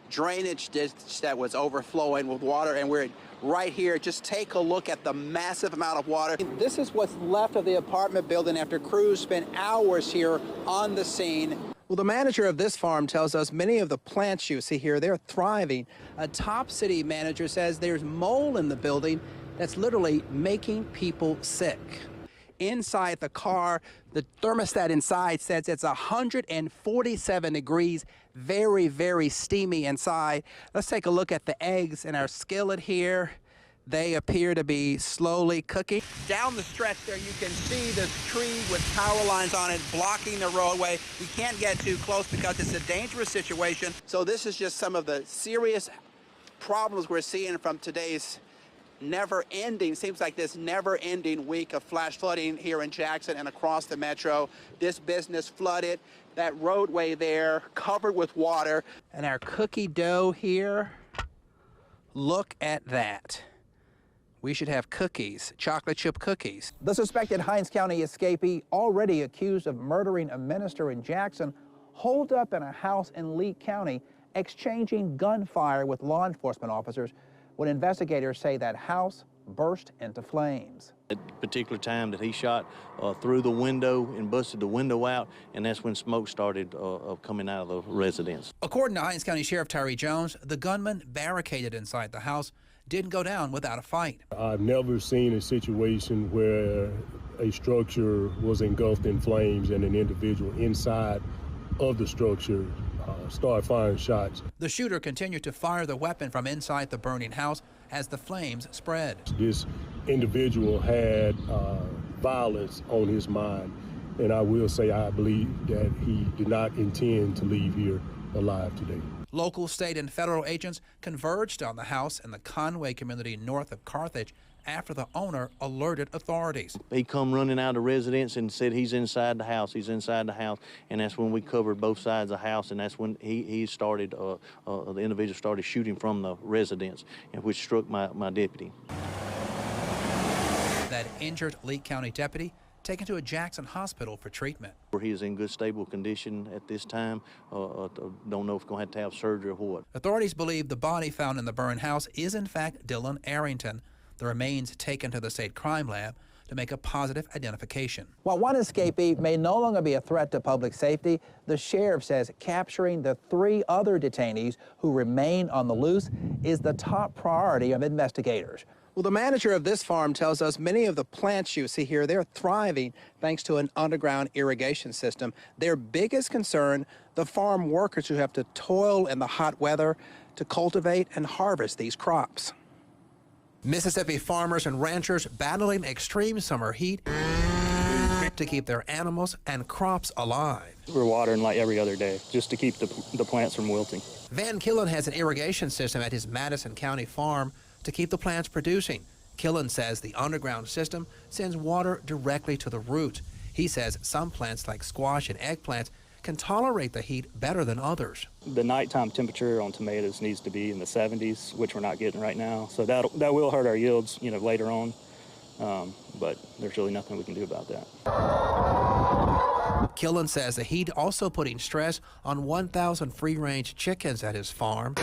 drainage ditch that was overflowing with water, and we're right here. Just take a look at the massive amount of water. This is what's left of the apartment building after crews spent hours here on the scene. Well, the manager of this farm tells us many of the plants you see here, they're thriving. A top city manager says there's mold in the building that's literally making people sick. Inside the car, the thermostat inside says it's 147 degrees, very, very steamy inside. Let's take a look at the eggs in our skillet here. They appear to be slowly cooking. Down the stretch there, you can see this tree with power lines on it blocking the roadway. You can't get too close because it's a dangerous situation. So this is just some of the serious problems we're seeing from today's seems like this never-ending week of flash flooding here in Jackson and across the metro. This business flooded, that roadway there covered with water. And our cookie dough here, look at that. We should have cookies, chocolate chip cookies. The suspected Hinds County escapee, already accused of murdering a minister in Jackson, holed up in a house in Lee County, exchanging gunfire with law enforcement officers when investigators say that house burst into flames. At the particular time that he shot through the window and busted the window out, and that's when smoke started coming out of the residence. According to Hinds County Sheriff Tyree Jones, the gunman barricaded inside the house didn't go down without a fight. I've never seen a situation where a structure was engulfed in flames and an individual inside of the structure started firing shots. The shooter continued to fire the weapon from inside the burning house as the flames spread. This individual had violence on his mind, and I will say I believe that he did not intend to leave here alive today. Local, state, and federal agents converged on the house in the Conway community north of Carthage after the owner alerted authorities. He come running out of the residence and said he's inside the house, and that's when we covered both sides of the house, and that's when he started, the individual started shooting from the residence, and which struck my deputy. That injured Lee County deputy taken to a Jackson hospital for treatment. He is in good, stable condition at this time. Don't know if we're going to have surgery or what. Authorities believe the body found in the burned house is in fact Dylan Arrington. The remains taken to the state crime lab to make a positive identification. While one escapee may no longer be a threat to public safety, the sheriff says capturing the 3 other detainees who remain on the loose is the top priority of investigators. Well, the manager of this farm tells us many of the plants you see here, they're thriving thanks to an underground irrigation system. Their biggest concern, the farm workers who have to toil in the hot weather to cultivate and harvest these crops. Mississippi farmers and ranchers battling extreme summer heat to keep their animals and crops alive. We're watering like every other day just to keep the plants from wilting. Van Killen has an irrigation system at his Madison County farm to keep the plants producing. Killen says the underground system sends water directly to the roots. He says some plants like squash and eggplants can tolerate the heat better than others. The nighttime temperature on tomatoes needs to be in the 70s, which we're not getting right now. So that will hurt our yields, later on. But there's really nothing we can do about that. Killen says the heat also putting stress on 1,000 free-range chickens at his farm.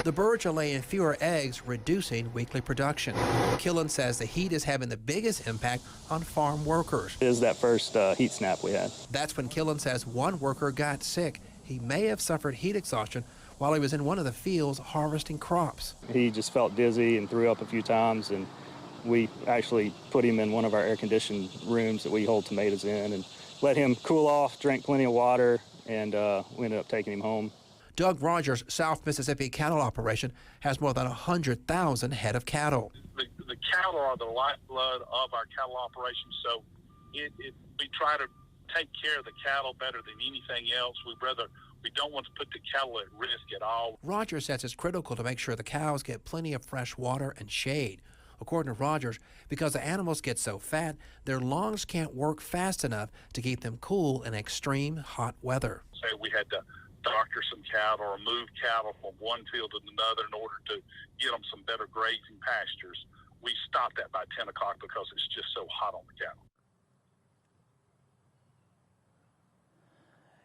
The birds are laying fewer eggs, reducing weekly production. Killen says the heat is having the biggest impact on farm workers. It is that first heat snap we had. That's when Killen says one worker got sick. He may have suffered heat exhaustion while he was in one of the fields harvesting crops. He just felt dizzy and threw up a few times, and we actually put him in one of our air-conditioned rooms that we hold tomatoes in and let him cool off, drank plenty of water, and we ended up taking him home. Doug Rogers' South Mississippi cattle operation has more than 100,000 head of cattle. The cattle are the lifeblood of our cattle operation, so we try to take care of the cattle better than anything else. We don't want to put the cattle at risk at all. Rogers says it's critical to make sure the cows get plenty of fresh water and shade. According to Rogers, because the animals get so fat, their lungs can't work fast enough to keep them cool in extreme hot weather. Say we had to doctor some cattle or move cattle from one field to another in order to get them some better grazing pastures. We stopped that by 10 o'clock because it's just so hot on the cattle.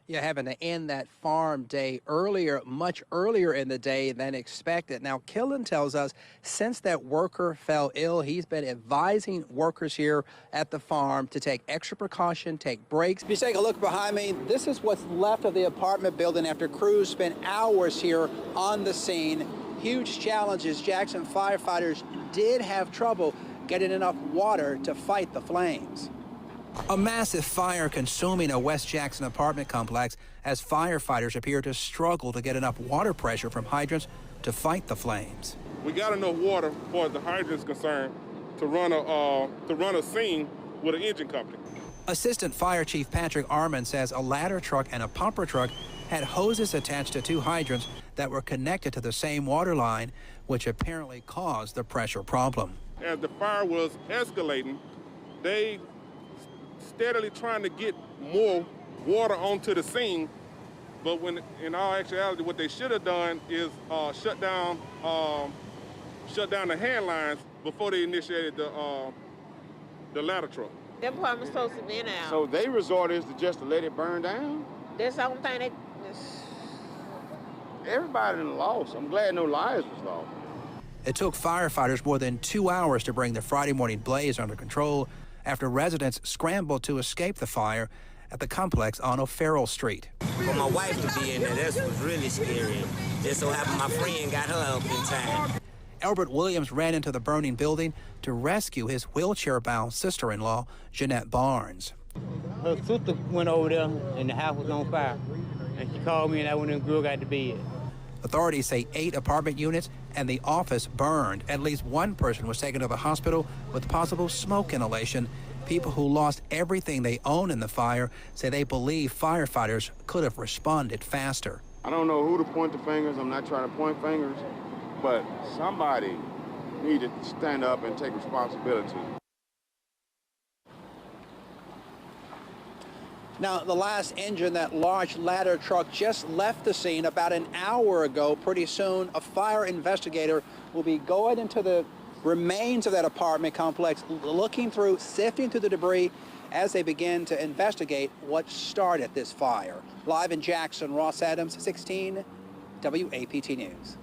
Yeah, having to end that farm day earlier, much earlier in the day than expected. Now, Killen tells us since that worker fell ill, he's been advising workers here at the farm to take extra precaution, take breaks. If you take a look behind me, this is what's left of the apartment building after crews spent hours here on the scene. Huge challenges. Jackson firefighters did have trouble getting enough water to fight the flames. A massive fire consuming a West Jackson apartment complex as firefighters appear to struggle to get enough water pressure from hydrants to fight the flames. We got enough water, as far as the hydrant's concerned, to run a scene with an engine company. Assistant Fire Chief Patrick Armand says a ladder truck and a pumper truck had hoses attached to two hydrants that were connected to the same water line, which apparently caused the pressure problem. As the fire was escalating, they steadily trying to get more water onto the scene, but when in all actuality what they should have done is shut down the hand lines before they initiated the ladder truck. That part was supposed to be out. So they resorted to just to let it burn down? That's the only thing they... Everybody lost. I'm glad no lives was lost. It took firefighters more than 2 hours to bring the Friday morning blaze under control after residents scrambled to escape the fire at the complex on O'Farrell Street. For my wife to be in there, this was really scary. Just so happened my friend got her up in time. Albert Williams ran into the burning building to rescue his wheelchair-bound sister-in-law, Jeanette Barnes. Her sister went over there and the house was on fire. And she called me and I went and grew got to bed. Authorities say 8 apartment units and the office burned. At least one person was taken to the hospital with possible smoke inhalation. People who lost everything they own in the fire say they believe firefighters could have responded faster. I don't know who to point the fingers. I'm not trying to point fingers, but somebody needed to stand up and take responsibility. Now, the last engine, that large ladder truck, just left the scene about an hour ago. Pretty soon, a fire investigator will be going into the remains of that apartment complex, looking through, sifting through the debris as they begin to investigate what started this fire. Live in Jackson, Ross Adams, 16 WAPT News.